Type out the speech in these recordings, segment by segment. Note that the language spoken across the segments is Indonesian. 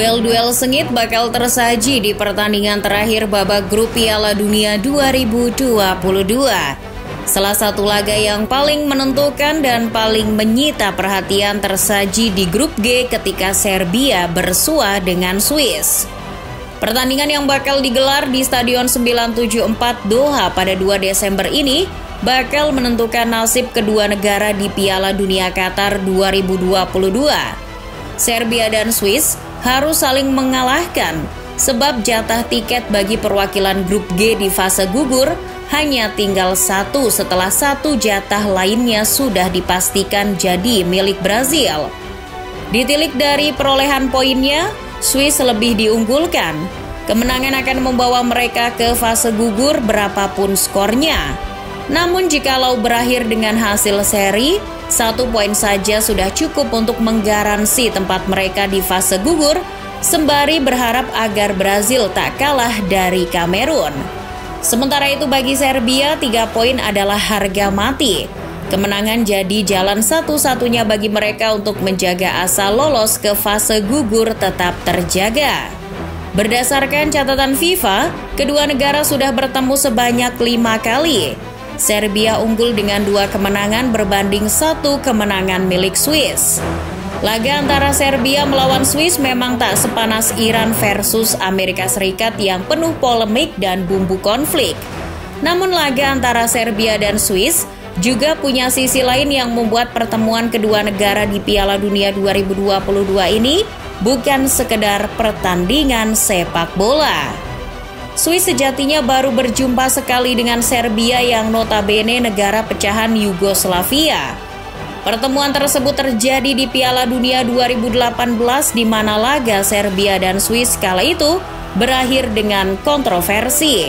Duel-duel sengit bakal tersaji di pertandingan terakhir babak grup Piala Dunia 2022. Salah satu laga yang paling menentukan dan paling menyita perhatian tersaji di grup G ketika Serbia bersua dengan Swiss. Pertandingan yang bakal digelar di Stadion 974 Doha pada 2 Desember ini bakal menentukan nasib kedua negara di Piala Dunia Qatar 2022. Serbia dan Swiss harus saling mengalahkan sebab jatah tiket bagi perwakilan grup G di fase gugur hanya tinggal satu setelah satu jatah lainnya sudah dipastikan jadi milik Brazil. Ditilik dari perolehan poinnya, Swiss lebih diunggulkan. Kemenangan akan membawa mereka ke fase gugur berapapun skornya. Namun jikalau berakhir dengan hasil seri, 1 poin saja sudah cukup untuk menggaransi tempat mereka di fase gugur, sembari berharap agar Brazil tak kalah dari Kamerun. Sementara itu bagi Serbia, 3 poin adalah harga mati. Kemenangan jadi jalan satu-satunya bagi mereka untuk menjaga asa lolos ke fase gugur tetap terjaga. Berdasarkan catatan FIFA, kedua negara sudah bertemu sebanyak 5 kali. Serbia unggul dengan 2 kemenangan berbanding 1 kemenangan milik Swiss. Laga antara Serbia melawan Swiss memang tak sepanas Iran versus Amerika Serikat yang penuh polemik dan bumbu konflik. Namun laga antara Serbia dan Swiss juga punya sisi lain yang membuat pertemuan kedua negara di Piala Dunia 2022 ini bukan sekedar pertandingan sepak bola. Swiss sejatinya baru berjumpa sekali dengan Serbia yang notabene negara pecahan Yugoslavia. Pertemuan tersebut terjadi di Piala Dunia 2018 di mana laga Serbia dan Swiss kala itu berakhir dengan kontroversi.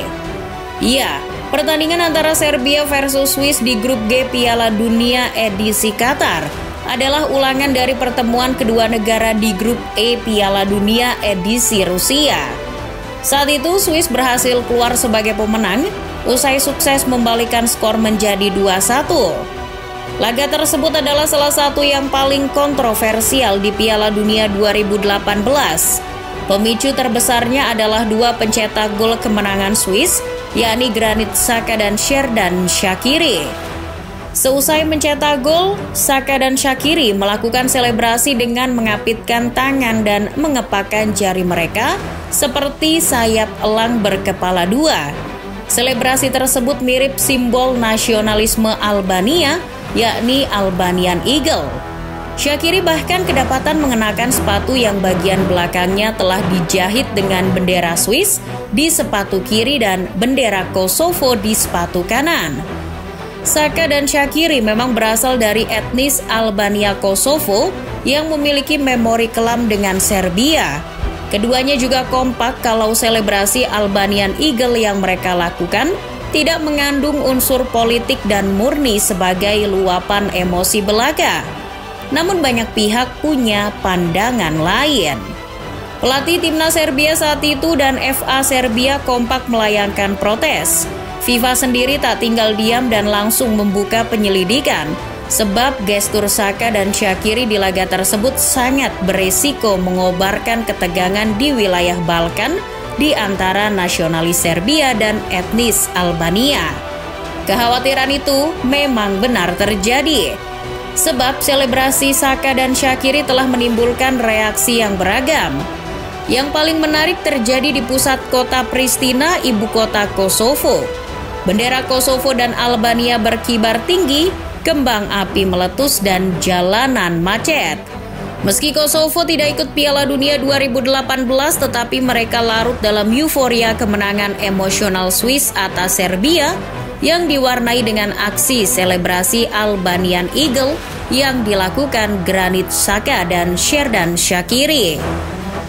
Ya, pertandingan antara Serbia versus Swiss di grup G Piala Dunia edisi Qatar adalah ulangan dari pertemuan kedua negara di grup E Piala Dunia edisi Rusia. Saat itu Swiss berhasil keluar sebagai pemenang usai sukses membalikan skor menjadi 2-1. Laga tersebut adalah salah satu yang paling kontroversial di Piala Dunia 2018. Pemicu terbesarnya adalah 2 pencetak gol kemenangan Swiss, yakni Granit Xhaka dan Xherdan Shaqiri. Seusai mencetak gol, Xhaka dan Shaqiri melakukan selebrasi dengan mengapitkan tangan dan mengepakkan jari mereka seperti sayap elang berkepala 2. Selebrasi tersebut mirip simbol nasionalisme Albania, yakni Albanian Eagle. Shaqiri bahkan kedapatan mengenakan sepatu yang bagian belakangnya telah dijahit dengan bendera Swiss di sepatu kiri dan bendera Kosovo di sepatu kanan. Xhaka dan Shaqiri memang berasal dari etnis Albania Kosovo yang memiliki memori kelam dengan Serbia. Keduanya juga kompak kalau selebrasi Albanian Eagle yang mereka lakukan tidak mengandung unsur politik dan murni sebagai luapan emosi belaka. Namun banyak pihak punya pandangan lain. Pelatih timnas Serbia saat itu dan FA Serbia kompak melayangkan protes. FIFA sendiri tak tinggal diam dan langsung membuka penyelidikan sebab gestur Xhaka dan Shaqiri di laga tersebut sangat beresiko mengobarkan ketegangan di wilayah Balkan di antara nasionalis Serbia dan etnis Albania. Kekhawatiran itu memang benar terjadi sebab selebrasi Xhaka dan Shaqiri telah menimbulkan reaksi yang beragam. Yang paling menarik terjadi di pusat kota Pristina, ibu kota Kosovo. Bendera Kosovo dan Albania berkibar tinggi, kembang api meletus dan jalanan macet. Meski Kosovo tidak ikut Piala Dunia 2018, tetapi mereka larut dalam euforia kemenangan emosional Swiss atas Serbia yang diwarnai dengan aksi selebrasi Albanian Eagle yang dilakukan Granit Xhaka dan Xherdan Shaqiri.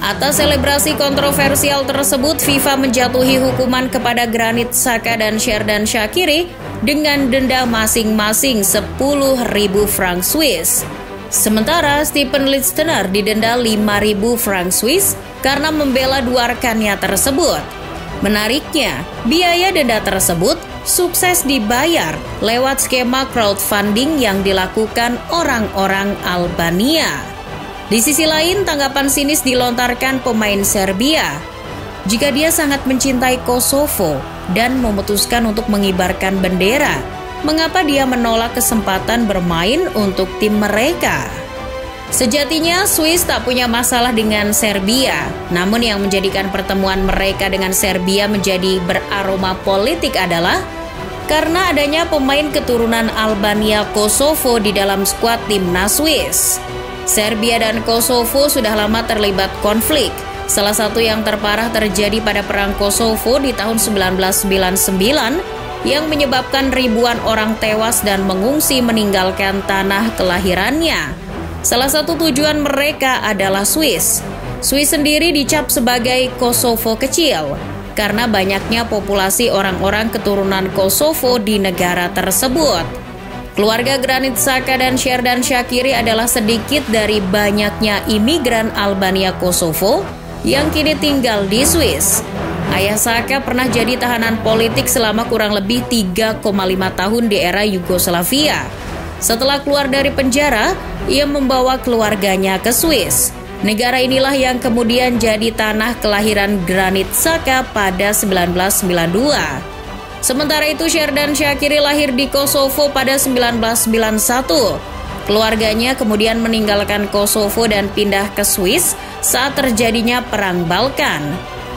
Atas selebrasi kontroversial tersebut, FIFA menjatuhi hukuman kepada Granit Xhaka dan Xherdan Shaqiri dengan denda masing-masing 10.000 franc Swiss. Sementara Stephen Lichtner didenda 5.000 franc Swiss karena membela 2 rekannya tersebut. Menariknya, biaya denda tersebut sukses dibayar lewat skema crowdfunding yang dilakukan orang-orang Albania. Di sisi lain, tanggapan sinis dilontarkan pemain Serbia. Jika dia sangat mencintai Kosovo dan memutuskan untuk mengibarkan bendera, mengapa dia menolak kesempatan bermain untuk tim mereka? Sejatinya, Swiss tak punya masalah dengan Serbia. Namun yang menjadikan pertemuan mereka dengan Serbia menjadi beraroma politik adalah karena adanya pemain keturunan Albania Kosovo di dalam skuad timnas Swiss. Serbia dan Kosovo sudah lama terlibat konflik. Salah satu yang terparah terjadi pada Perang Kosovo di tahun 1999 yang menyebabkan ribuan orang tewas dan mengungsi meninggalkan tanah kelahirannya. Salah satu tujuan mereka adalah Swiss. Swiss sendiri dicap sebagai Kosovo kecil karena banyaknya populasi orang-orang keturunan Kosovo di negara tersebut. Keluarga Granit Xhaka dan Xherdan Shaqiri adalah sedikit dari banyaknya imigran Albania Kosovo yang kini tinggal di Swiss. Ayah Xhaka pernah jadi tahanan politik selama kurang lebih 3,5 tahun di era Yugoslavia. Setelah keluar dari penjara, ia membawa keluarganya ke Swiss. Negara inilah yang kemudian jadi tanah kelahiran Granit Xhaka pada 1992. Sementara itu, Xherdan Shaqiri lahir di Kosovo pada 1991. Keluarganya kemudian meninggalkan Kosovo dan pindah ke Swiss saat terjadinya Perang Balkan.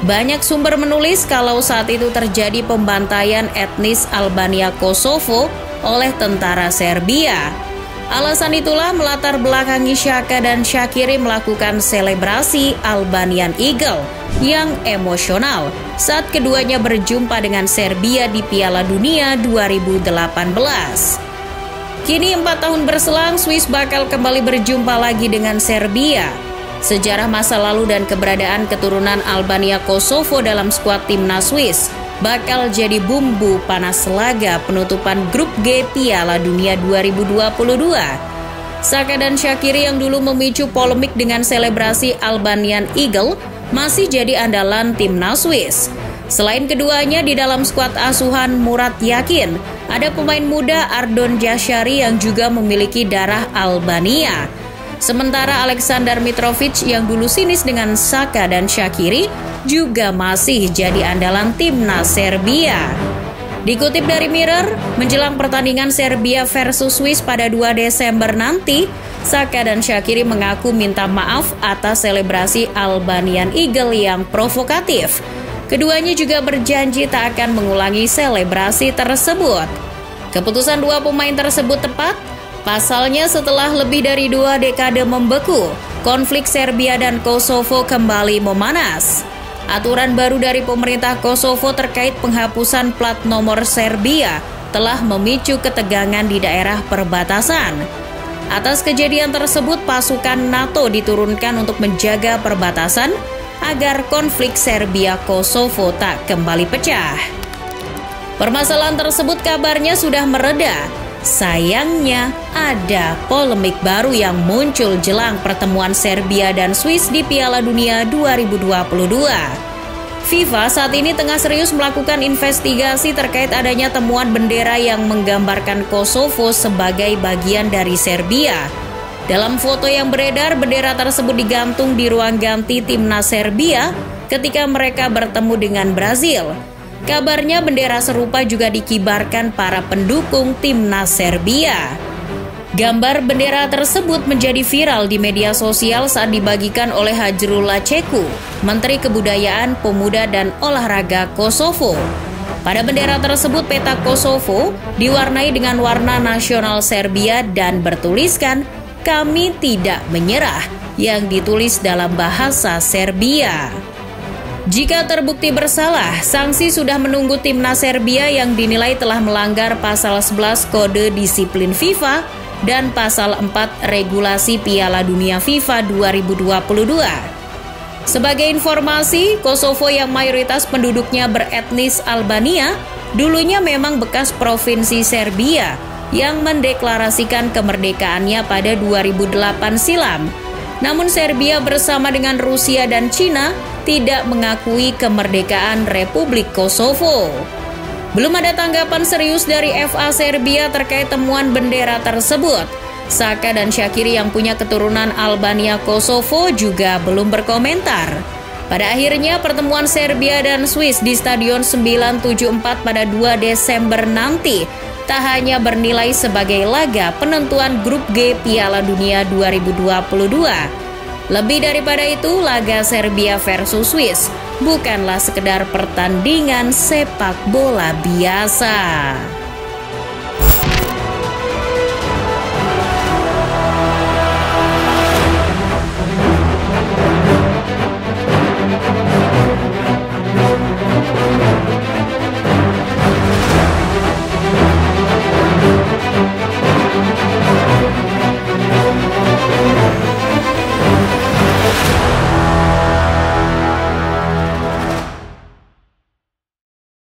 Banyak sumber menulis kalau saat itu terjadi pembantaian etnis Albania Kosovo oleh tentara Serbia. Alasan itulah melatar belakangi Xhaka dan Shaqiri melakukan selebrasi Albanian Eagle yang emosional saat keduanya berjumpa dengan Serbia di Piala Dunia 2018. Kini 4 tahun berselang, Swiss bakal kembali berjumpa lagi dengan Serbia. Sejarah masa lalu dan keberadaan keturunan Albania Kosovo dalam skuad timnas Swiss bakal jadi bumbu panas laga penutupan grup G Piala Dunia 2022. Xhaka dan Shaqiri yang dulu memicu polemik dengan selebrasi Albanian Eagle masih jadi andalan timnas Swiss. Selain keduanya, di dalam skuad asuhan Murat Yakin, ada pemain muda Ardon Jashari yang juga memiliki darah Albania. Sementara Aleksandar Mitrovic yang dulu sinis dengan Xhaka dan Shaqiri juga masih jadi andalan timnas Serbia. Dikutip dari Mirror, menjelang pertandingan Serbia versus Swiss pada 2 Desember nanti, Xhaka dan Shaqiri mengaku minta maaf atas selebrasi Albanian Eagle yang provokatif. Keduanya juga berjanji tak akan mengulangi selebrasi tersebut. Keputusan dua pemain tersebut tepat. Pasalnya setelah lebih dari 2 dekade membeku, konflik Serbia dan Kosovo kembali memanas. Aturan baru dari pemerintah Kosovo terkait penghapusan plat nomor Serbia telah memicu ketegangan di daerah perbatasan. Atas kejadian tersebut, pasukan NATO diturunkan untuk menjaga perbatasan agar konflik Serbia-Kosovo tak kembali pecah. Permasalahan tersebut kabarnya sudah mereda. Sayangnya, ada polemik baru yang muncul jelang pertemuan Serbia dan Swiss di Piala Dunia 2022. FIFA saat ini tengah serius melakukan investigasi terkait adanya temuan bendera yang menggambarkan Kosovo sebagai bagian dari Serbia. Dalam foto yang beredar, bendera tersebut digantung di ruang ganti timnas Serbia ketika mereka bertemu dengan Brazil. Kabarnya bendera serupa juga dikibarkan para pendukung timnas Serbia. Gambar bendera tersebut menjadi viral di media sosial saat dibagikan oleh Hajrullah Ceku, Menteri Kebudayaan, Pemuda dan Olahraga Kosovo. Pada bendera tersebut, peta Kosovo diwarnai dengan warna nasional Serbia dan bertuliskan "Kami tidak menyerah" yang ditulis dalam bahasa Serbia. Jika terbukti bersalah, sanksi sudah menunggu timnas Serbia yang dinilai telah melanggar pasal 11 Kode Disiplin FIFA dan pasal 4 Regulasi Piala Dunia FIFA 2022. Sebagai informasi, Kosovo yang mayoritas penduduknya beretnis Albania, dulunya memang bekas provinsi Serbia yang mendeklarasikan kemerdekaannya pada 2008 silam. Namun Serbia bersama dengan Rusia dan Cina tidak mengakui kemerdekaan Republik Kosovo. Belum ada tanggapan serius dari FA Serbia terkait temuan bendera tersebut. Saka dan Shaqiri yang punya keturunan Albania Kosovo juga belum berkomentar. Pada akhirnya pertemuan Serbia dan Swiss di Stadion 974 pada 2 Desember nanti tak hanya bernilai sebagai laga penentuan grup G Piala Dunia 2022. Lebih daripada itu, laga Serbia versus Swiss bukanlah sekedar pertandingan sepak bola biasa.